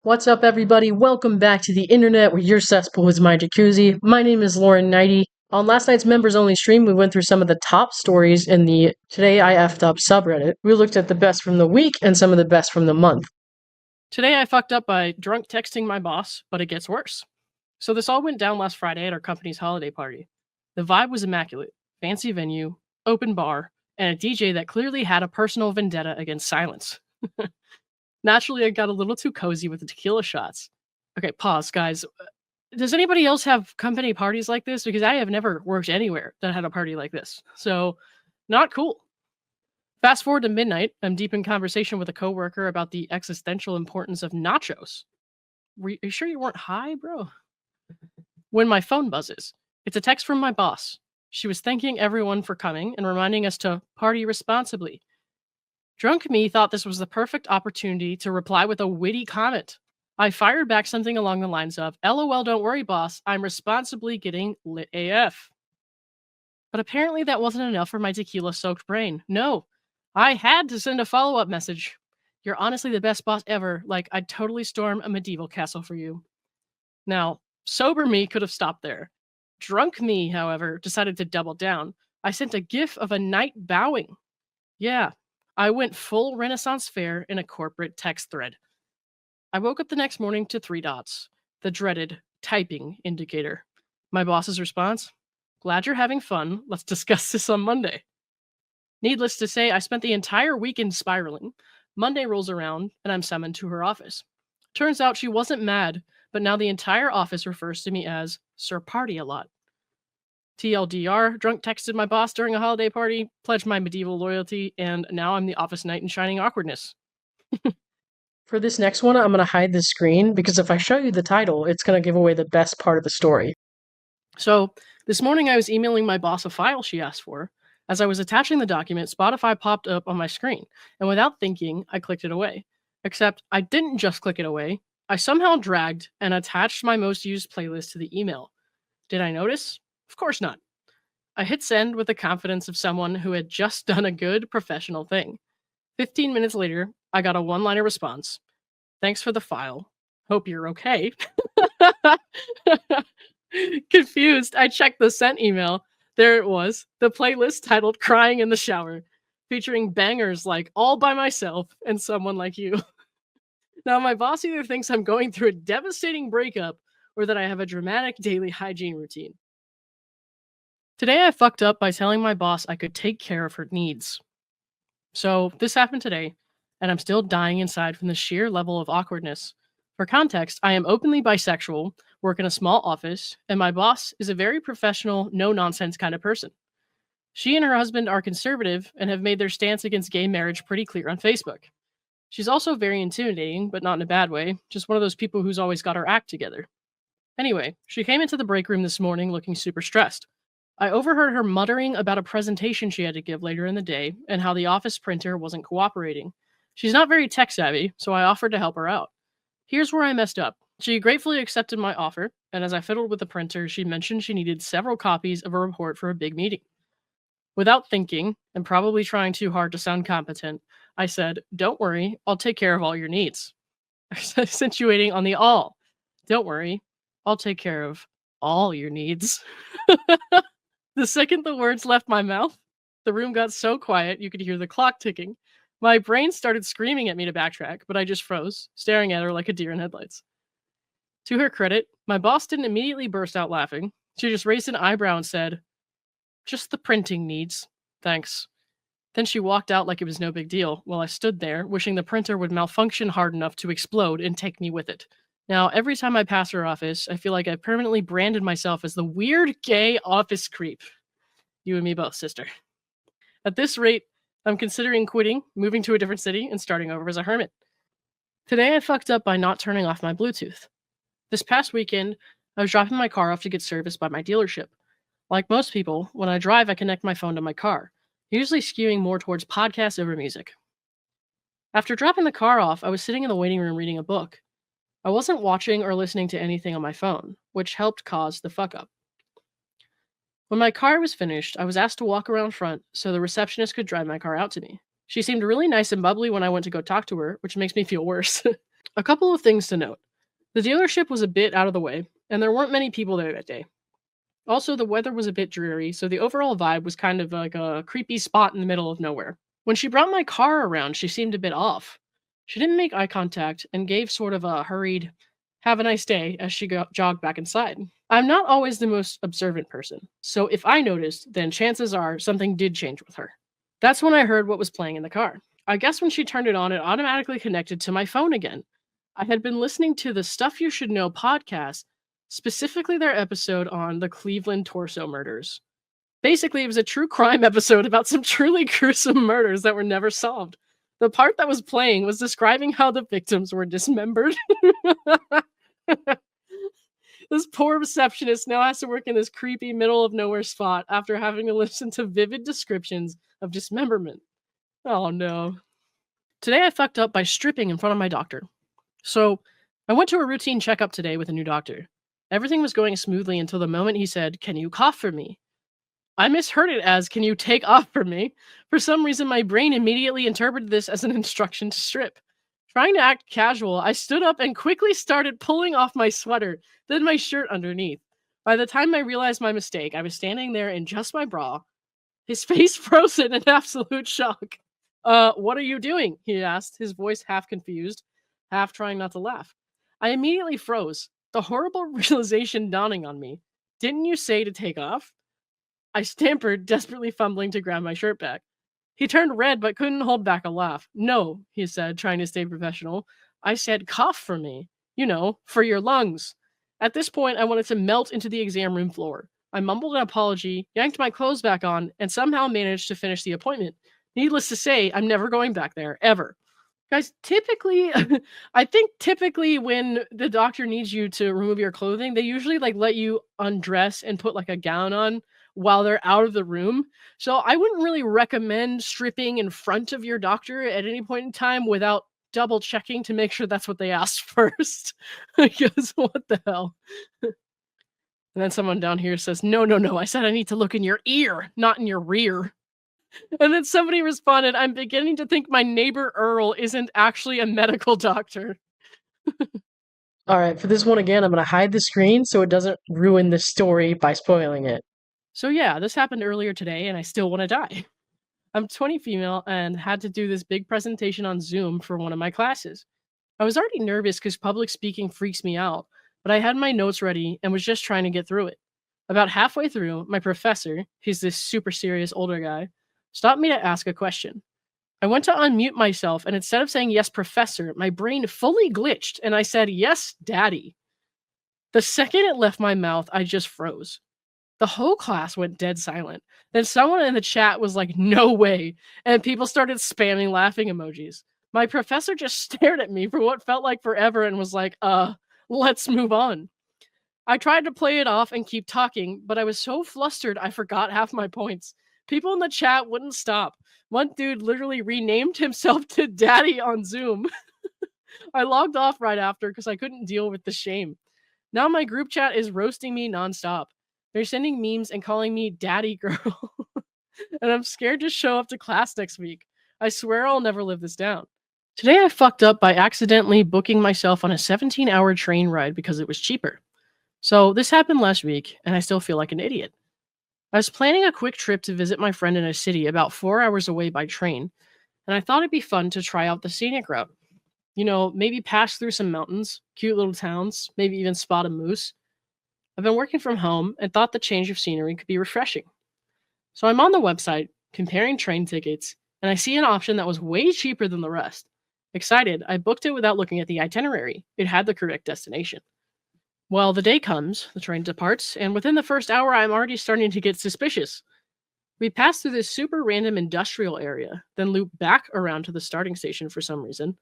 What's up, everybody? Welcome back to the internet where your cesspool is my jacuzzi. My name is Lauren Neidigh. On last night's members only stream, we went through some of the top stories in the Today I Effed Up subreddit. We looked at the best from the week and some of the best from the month. Today I fucked up by drunk texting my boss, but it gets worse. So this all went down last Friday at our company's holiday party. The vibe was immaculate. Fancy venue, open bar, and a DJ that clearly had a personal vendetta against silence. Naturally, I got a little too cozy with the tequila shots. Okay, pause, guys. Does anybody else have company parties like this? Because I have never worked anywhere that had a party like this. So, not cool. Fast forward to midnight, I'm deep in conversation with a coworker about the existential importance of nachos. Are you sure you weren't high, bro? When my phone buzzes, it's a text from my boss. She was thanking everyone for coming and reminding us to party responsibly. Drunk me thought this was the perfect opportunity to reply with a witty comment. I fired back something along the lines of, LOL, don't worry, boss, I'm responsibly getting lit AF. But apparently that wasn't enough for my tequila-soaked brain. No, I had to send a follow-up message. You're honestly the best boss ever. Like, I'd totally storm a medieval castle for you. Now, sober me could have stopped there. Drunk me, however, decided to double down. I sent a gif of a knight bowing. Yeah, I went full Renaissance fair in a corporate text thread. I woke up the next morning to 3 dots, the dreaded typing indicator. My boss's response, glad you're having fun. Let's discuss this on Monday. Needless to say, I spent the entire weekend spiraling. Monday rolls around, and I'm summoned to her office. Turns out she wasn't mad, but now the entire office refers to me as Sir Party a lot. TLDR, drunk texted my boss during a holiday party, pledged my medieval loyalty, and now I'm the office knight in shining awkwardness. For this next one, I'm going to hide the screen because if I show you the title, it's going to give away the best part of the story. So, this morning I was emailing my boss a file she asked for. As I was attaching the document, Spotify popped up on my screen, and without thinking, I clicked it away. Except I didn't just click it away, I somehow dragged and attached my most used playlist to the email. Did I notice? Of course not. I hit send with the confidence of someone who had just done a good professional thing. 15 minutes later, I got a one-liner response. Thanks for the file. Hope you're okay. Confused, I checked the sent email. There it was, the playlist titled Crying in the Shower, featuring bangers like All by Myself and Someone Like You. Now, my boss either thinks I'm going through a devastating breakup or that I have a dramatic daily hygiene routine. Today, I fucked up by telling my boss I could take care of her needs. So, this happened today, and I'm still dying inside from the sheer level of awkwardness. For context, I am openly bisexual, work in a small office, and my boss is a very professional, no-nonsense kind of person. She and her husband are conservative and have made their stance against gay marriage pretty clear on Facebook. She's also very intimidating, but not in a bad way, just one of those people who's always got her act together. Anyway, she came into the break room this morning looking super stressed. I overheard her muttering about a presentation she had to give later in the day and how the office printer wasn't cooperating. She's not very tech savvy, so I offered to help her out. Here's where I messed up. She gratefully accepted my offer, and as I fiddled with the printer, she mentioned she needed several copies of a report for a big meeting. Without thinking, and probably trying too hard to sound competent, I said, don't worry, I'll take care of all your needs. Accentuating on the all. Don't worry, I'll take care of all your needs. The second the words left my mouth, the room got so quiet you could hear the clock ticking. My brain started screaming at me to backtrack, but I just froze, staring at her like a deer in headlights. To her credit, my boss didn't immediately burst out laughing. She just raised an eyebrow and said, just the printing needs. Thanks. Then she walked out like it was no big deal, while I stood there, wishing the printer would malfunction hard enough to explode and take me with it. Now, every time I pass her office, I feel like I've permanently branded myself as the weird gay office creep. You and me both, sister. At this rate, I'm considering quitting, moving to a different city, and starting over as a hermit. Today I fucked up by not turning off my Bluetooth. This past weekend, I was dropping my car off to get serviced by my dealership. Like most people, when I drive, I connect my phone to my car, usually skewing more towards podcasts over music. After dropping the car off, I was sitting in the waiting room reading a book. I wasn't watching or listening to anything on my phone, which helped cause the fuck up. When my car was finished, I was asked to walk around front so the receptionist could drive my car out to me. She seemed really nice and bubbly when I went to go talk to her, which makes me feel worse. A couple of things to note. The dealership was a bit out of the way, and there weren't many people there that day. Also, the weather was a bit dreary, so the overall vibe was kind of like a creepy spot in the middle of nowhere. When she brought my car around, she seemed a bit off. She didn't make eye contact and gave sort of a hurried, "Have a nice day," as she jogged back inside. I'm not always the most observant person, so if I noticed, then chances are something did change with her. That's when I heard what was playing in the car. I guess when she turned it on, it automatically connected to my phone again. I had been listening to the Stuff You Should Know podcast, specifically their episode on the Cleveland torso murders. Basically, it was a true crime episode about some truly gruesome murders that were never solved. The part that was playing was describing how the victims were dismembered. This poor receptionist now has to work in this creepy middle of nowhere spot after having to listen to vivid descriptions of dismemberment. Oh no. Today I fucked up by stripping in front of my doctor. So, I went to a routine checkup today with a new doctor. Everything was going smoothly until the moment he said, "Can you cough for me?" I misheard it as, "Can you take off for me?" For some reason, my brain immediately interpreted this as an instruction to strip. Trying to act casual, I stood up and quickly started pulling off my sweater, then my shirt underneath. By the time I realized my mistake, I was standing there in just my bra, his face frozen in absolute shock. What are you doing?" he asked, his voice half confused, half trying not to laugh. I immediately froze, the horrible realization dawning on me. "Didn't you say to take off?" I stammered, desperately fumbling to grab my shirt back. He turned red but couldn't hold back a laugh. "No," he said, trying to stay professional. "I said cough for me. You know, for your lungs." At this point, I wanted to melt into the exam room floor. I mumbled an apology, yanked my clothes back on, and somehow managed to finish the appointment. Needless to say, I'm never going back there, ever. Guys, typically, I think typically when the doctor needs you to remove your clothing, they usually like let you undress and put like a gown on while they're out of the room. So I wouldn't really recommend stripping in front of your doctor at any point in time without double checking to make sure that's what they asked first. Because what the hell? And then someone down here says, "No, no, no. I said I need to look in your ear, not in your rear." And then somebody responded, "I'm beginning to think my neighbor Earl isn't actually a medical doctor." All right, for this one again, I'm going to hide the screen so it doesn't ruin the story by spoiling it. So yeah, this happened earlier today and I still want to die. I'm 20 female and had to do this big presentation on Zoom for one of my classes. I was already nervous because public speaking freaks me out, but I had my notes ready and was just trying to get through it. About halfway through, my professor, he's this super serious older guy, stopped me to ask a question. I went to unmute myself, and instead of saying "yes, professor," my brain fully glitched, and I said "yes, daddy." The second it left my mouth, I just froze. The whole class went dead silent. Then someone in the chat was like, "No way," and people started spamming laughing emojis. My professor just stared at me for what felt like forever and was like, let's move on." I tried to play it off and keep talking, but I was so flustered I forgot half my points. People in the chat wouldn't stop. One dude literally renamed himself to Daddy on Zoom. I logged off right after because I couldn't deal with the shame. Now my group chat is roasting me nonstop. They're sending memes and calling me Daddy Girl. And I'm scared to show up to class next week. I swear I'll never live this down. Today I fucked up by accidentally booking myself on a 17-hour train ride because it was cheaper. So this happened last week, and I still feel like an idiot. I was planning a quick trip to visit my friend in a city about 4 hours away by train, and I thought it'd be fun to try out the scenic route. You know, maybe pass through some mountains, cute little towns, maybe even spot a moose. I've been working from home and thought the change of scenery could be refreshing. So I'm on the website, comparing train tickets, and I see an option that was way cheaper than the rest. Excited, I booked it without looking at the itinerary. It had the correct destination. Well, the day comes, the train departs, and within the first hour, I'm already starting to get suspicious. We pass through this super random industrial area, then loop back around to the starting station for some reason,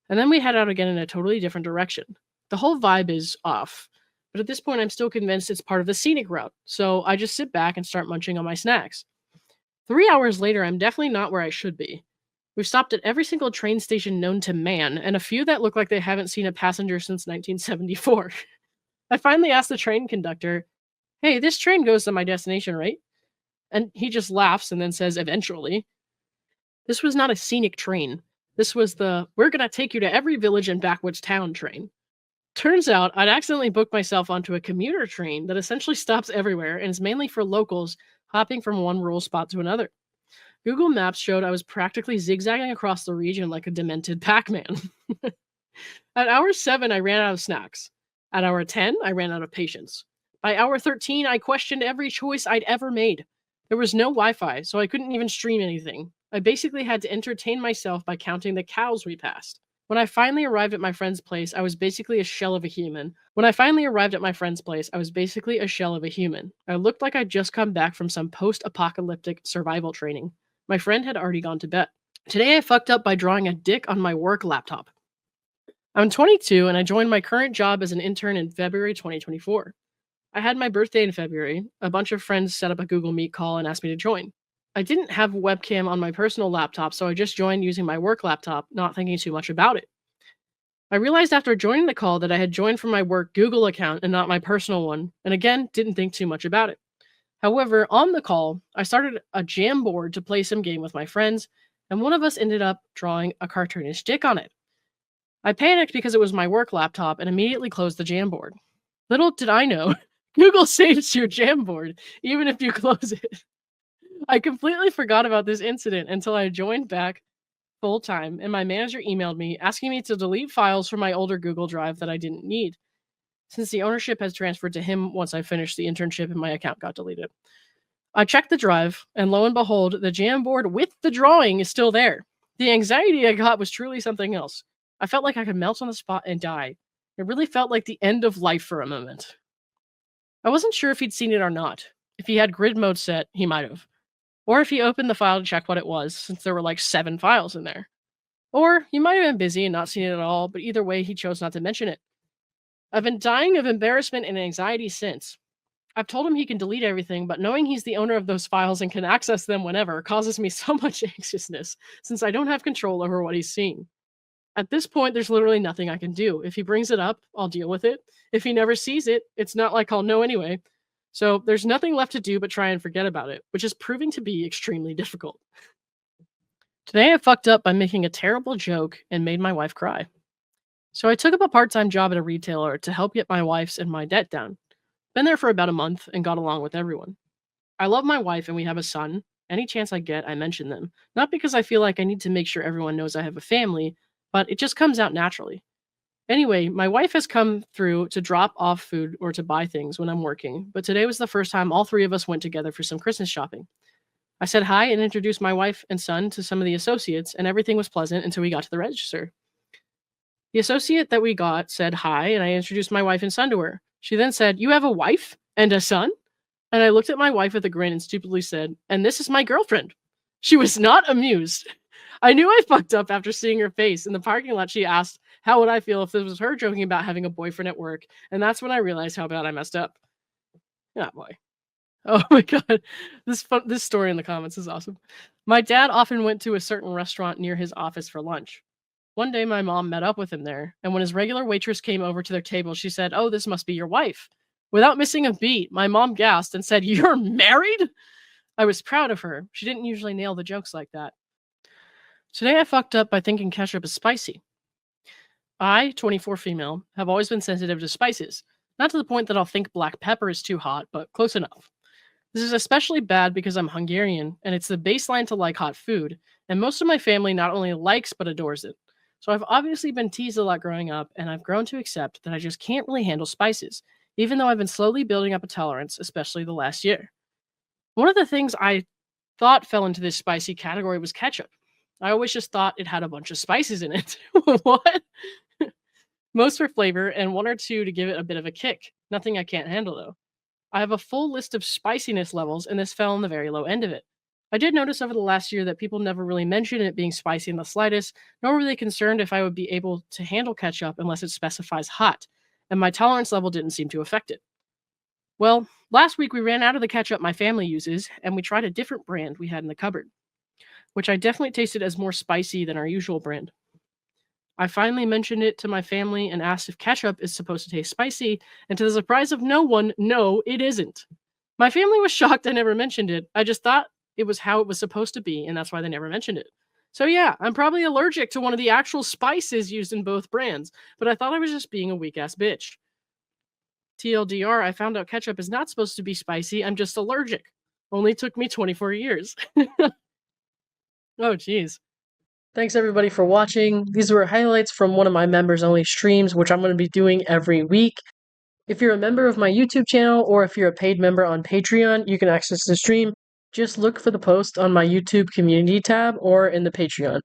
and then we head out again in a totally different direction. The whole vibe is off, but at this point, I'm still convinced it's part of the scenic route, so I just sit back and start munching on my snacks. 3 hours later, I'm definitely not where I should be. We've stopped at every single train station known to man, and a few that look like they haven't seen a passenger since 1974. I finally asked the train conductor, "Hey, this train goes to my destination, right?" And he just laughs and then says, "Eventually." This was not a scenic train. This was the "we're gonna take you to every village and backwoods town" train. Turns out I'd accidentally booked myself onto a commuter train that essentially stops everywhere and is mainly for locals hopping from one rural spot to another. Google Maps showed I was practically zigzagging across the region like a demented Pac-Man. At hour 7, I ran out of snacks. At hour 10, I ran out of patience. By hour 13, I questioned every choice I'd ever made. There was no Wi-Fi, so I couldn't even stream anything. I basically had to entertain myself by counting the cows we passed. When I finally arrived at my friend's place, I was basically a shell of a human. I looked like I'd just come back from some post-apocalyptic survival training. My friend had already gone to bed. Today I fucked up by drawing a dick on my work laptop. I'm 22 and I joined my current job as an intern in February 2024. I had my birthday in February. A bunch of friends set up a Google Meet call and asked me to join. I didn't have a webcam on my personal laptop, so I just joined using my work laptop, not thinking too much about it. I realized after joining the call that I had joined from my work Google account and not my personal one, and again, didn't think too much about it. However, on the call, I started a jam board to play some game with my friends, and one of us ended up drawing a cartoonish dick on it. I panicked because it was my work laptop and immediately closed the jam board. Little did I know, Google saves your jam board, even if you close it. I completely forgot about this incident until I joined back full time, and my manager emailed me asking me to delete files from my older Google Drive that I didn't need, since the ownership has transferred to him once I finished the internship and my account got deleted. I checked the drive, and lo and behold, the Jamboard with the drawing is still there. The anxiety I got was truly something else. I felt like I could melt on the spot and die. It really felt like the end of life for a moment. I wasn't sure if he'd seen it or not. If he had grid mode set, he might have. Or if he opened the file to check what it was, since there were like 7 files in there. Or he might have been busy and not seen it at all, but either way, he chose not to mention it. I've been dying of embarrassment and anxiety since. I've told him he can delete everything, but knowing he's the owner of those files and can access them whenever causes me so much anxiousness, since I don't have control over what he's seeing. At this point, there's literally nothing I can do. If he brings it up, I'll deal with it. If he never sees it, it's not like I'll know anyway. So there's nothing left to do but try and forget about it, which is proving to be extremely difficult. Today I fucked up by making a terrible joke and made my wife cry. So I took up a part-time job at a retailer to help get my wife's and my debt down. Been there for about a month and got along with everyone. I love my wife and we have a son. Any chance I get, I mention them. Not because I feel like I need to make sure everyone knows I have a family, but it just comes out naturally. Anyway, my wife has come through to drop off food or to buy things when I'm working, but today was the first time all 3 of us went together for some Christmas shopping. I said hi and introduced my wife and son to some of the associates, and everything was pleasant until we got to the register. The associate that we got said hi, and I introduced my wife and son to her. She then said, "You have a wife and a son?" And I looked at my wife with a grin and stupidly said, "And this is my girlfriend." She was not amused. I knew I fucked up after seeing her face. In the parking lot, she asked, how would I feel if this was her joking about having a boyfriend at work? And that's when I realized how bad I messed up. Yeah, boy. Oh my god. This story in the comments is awesome. My dad often went to a certain restaurant near his office for lunch. One day my mom met up with him there, and when his regular waitress came over to their table, she said, "Oh, this must be your wife." Without missing a beat, my mom gasped and said, "You're married?" I was proud of her. She didn't usually nail the jokes like that. Today I fucked up by thinking ketchup is spicy. I, 24 female, have always been sensitive to spices. Not to the point that I'll think black pepper is too hot, but close enough. This is especially bad because I'm Hungarian, and it's the baseline to like hot food, and most of my family not only likes but adores it. So I've obviously been teased a lot growing up, and I've grown to accept that I just can't really handle spices, even though I've been slowly building up a tolerance, especially the last year. One of the things I thought fell into this spicy category was ketchup. I always just thought it had a bunch of spices in it. What? Most for flavor, and 1 or 2 to give it a bit of a kick. Nothing I can't handle, though. I have a full list of spiciness levels, and this fell on the very low end of it. I did notice over the last year that people never really mentioned it being spicy in the slightest, nor were they concerned if I would be able to handle ketchup unless it specifies hot, and my tolerance level didn't seem to affect it. Well, last week we ran out of the ketchup my family uses, and we tried a different brand we had in the cupboard, which I definitely tasted as more spicy than our usual brand. I finally mentioned it to my family and asked if ketchup is supposed to taste spicy, and to the surprise of no one, no, it isn't. My family was shocked I never mentioned it. I just thought it was how it was supposed to be, and that's why they never mentioned it. So yeah, I'm probably allergic to one of the actual spices used in both brands, but I thought I was just being a weak-ass bitch. TLDR, I found out ketchup is not supposed to be spicy, I'm just allergic. Only took me 24 years. Oh, jeez. Thanks everybody for watching. These were highlights from one of my members only streams, which I'm going to be doing every week. If you're a member of my YouTube channel or if you're a paid member on Patreon, you can access the stream. Just look for the post on my YouTube community tab or in the Patreon.